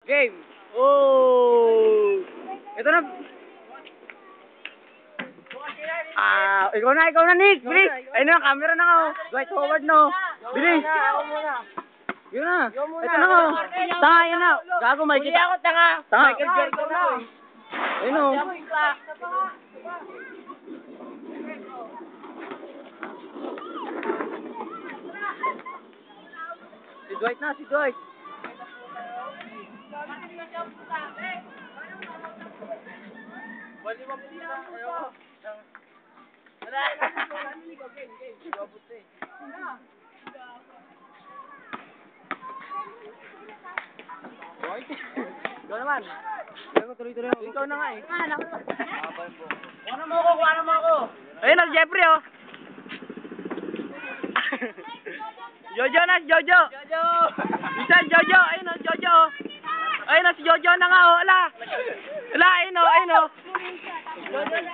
Game. Oh. Ito na. Ikaw na, Nick. Bilis. Ayun na, camera na ako. Dwight Howard, no. Bilis. Yun na. Ito na ako. Tanga, yun na. Gago, may kita. Hindi ako tanga. Michael Jordan na. Ayun o. Si Dwight na, si Dwight. Bali mo pila. Ayoko. Wala. Ikaw naman. Tuloy-tuloy. Ikaw na nga eh. Kuha mo ako. Ayun na, Jeffrey oh. Jojo na, Jojo. Bisan, Jojo. Ayun o, Jojo. Ayun o, si Jojo na nga oh. Ala, ayun o. Jojo na.